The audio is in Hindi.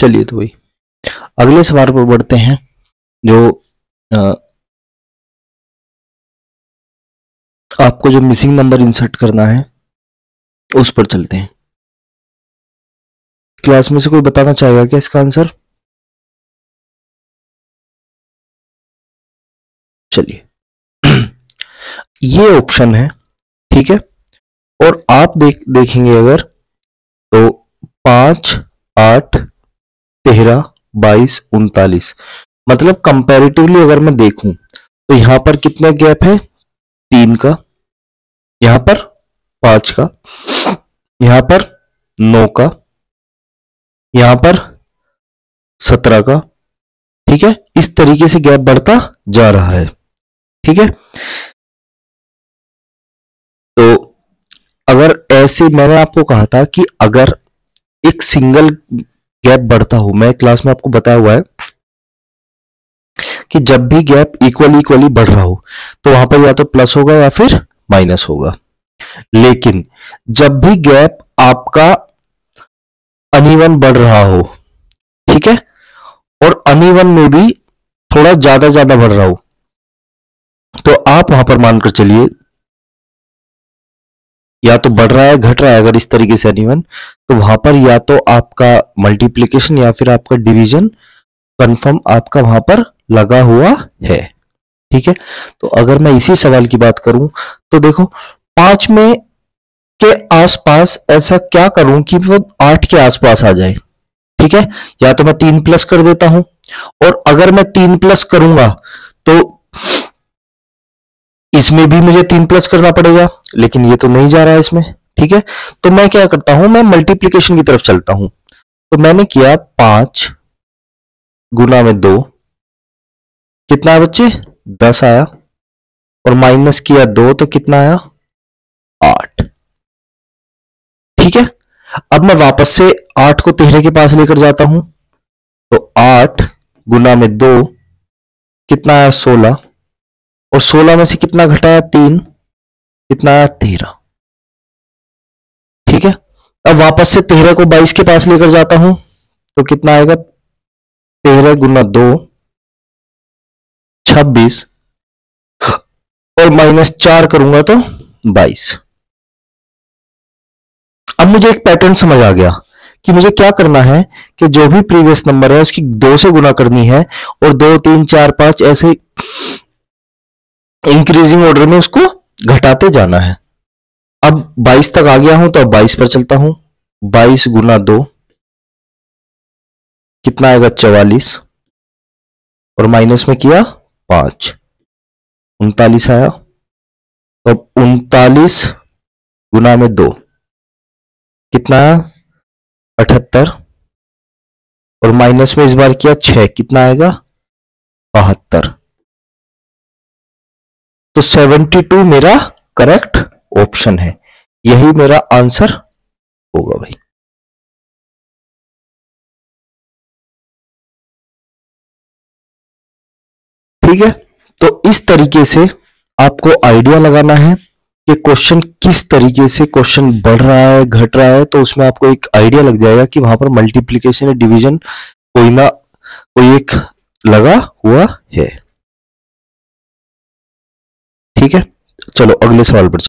चलिए तो भाई अगले सवाल पर बढ़ते हैं, जो आपको जो मिसिंग नंबर इंसर्ट करना है उस पर चलते हैं। क्लास में से कोई बताना चाहेगा क्या इसका आंसर? चलिए ये ऑप्शन है, ठीक है। और आप देखेंगे अगर तो 5, 8, 13, 22, 39, मतलब कंपैरेटिवली अगर मैं देखूं तो यहां पर कितने गैप है? 3 का, यहां पर 5 का, यहां पर 9 का, यहां पर 17 का, ठीक है। इस तरीके से गैप बढ़ता जा रहा है, ठीक है। तो अगर ऐसे, मैंने आपको कहा था कि अगर एक सिंगल गैप बढ़ता हो, मैं क्लास में आपको बताया हुआ है कि जब भी गैप इक्वली बढ़ रहा हो तो वहां पर या तो प्लस होगा या फिर माइनस होगा। लेकिन जब भी गैप आपका अनइवन बढ़ रहा हो, ठीक है, और अनइवन में भी थोड़ा ज्यादा बढ़ रहा हो, तो आप वहां पर मानकर चलिए या तो बढ़ रहा है घट रहा है। अगर इस तरीके से अनइवन, तो वहां पर या तो आपका मल्टीप्लिकेशन या फिर आपका डिवीजन कंफर्म आपका वहां पर लगा हुआ है, ठीक है। तो अगर मैं इसी सवाल की बात करूं तो देखो 5 में के आसपास ऐसा क्या करूं कि वो 8 के आसपास आ जाए, ठीक है। या तो मैं 3 प्लस कर देता हूं, और अगर मैं 3 प्लस करूंगा तो इसमें भी मुझे 3 प्लस करना पड़ेगा, लेकिन ये तो नहीं जा रहा है इसमें, ठीक है। तो मैं क्या करता हूं, मैं मल्टीप्लीकेशन की तरफ चलता हूं। तो मैंने किया 5 गुना में 2, कितना है बच्चे? 10 आया, और माइनस किया 2 तो कितना आया? 8, ठीक है। अब मैं वापस से 8 को 13 के पास लेकर जाता हूं, तो 8 गुना में 2 कितना आया? 16, और 16 में से कितना घटाया? 3, कितना आया? 13, ठीक है। अब वापस से 13 को 22 के पास लेकर जाता हूं, तो कितना आएगा? 13 गुना 2 26, और माइनस 4 करूंगा तो 22। अब मुझे एक पैटर्न समझ आ गया कि मुझे क्या करना है कि जो भी प्रीवियस नंबर है उसकी 2 से गुना करनी है, और 2, 3, 4, 5 ऐसे इंक्रीजिंग ऑर्डर में उसको घटाते जाना है। अब 22 तक आ गया हूं तो अब 22 पर चलता हूं। 22 गुना 2 कितना आएगा? 44, और माइनस में किया 5, 39 आया। तो 39 गुना में 2 कितना? 78, और माइनस में इस बार किया 6, कितना आएगा? 72। तो 72 मेरा करेक्ट ऑप्शन है, यही मेरा आंसर होगा भाई। ठीक है, तो इस तरीके से आपको आइडिया लगाना है कि क्वेश्चन किस तरीके से क्वेश्चन बढ़ रहा है घट रहा है, तो उसमें आपको एक आइडिया लग जाएगा कि वहां पर मल्टीप्लिकेशन या डिवीजन कोई ना कोई एक लगा हुआ है। ठीक है, चलो अगले सवाल पर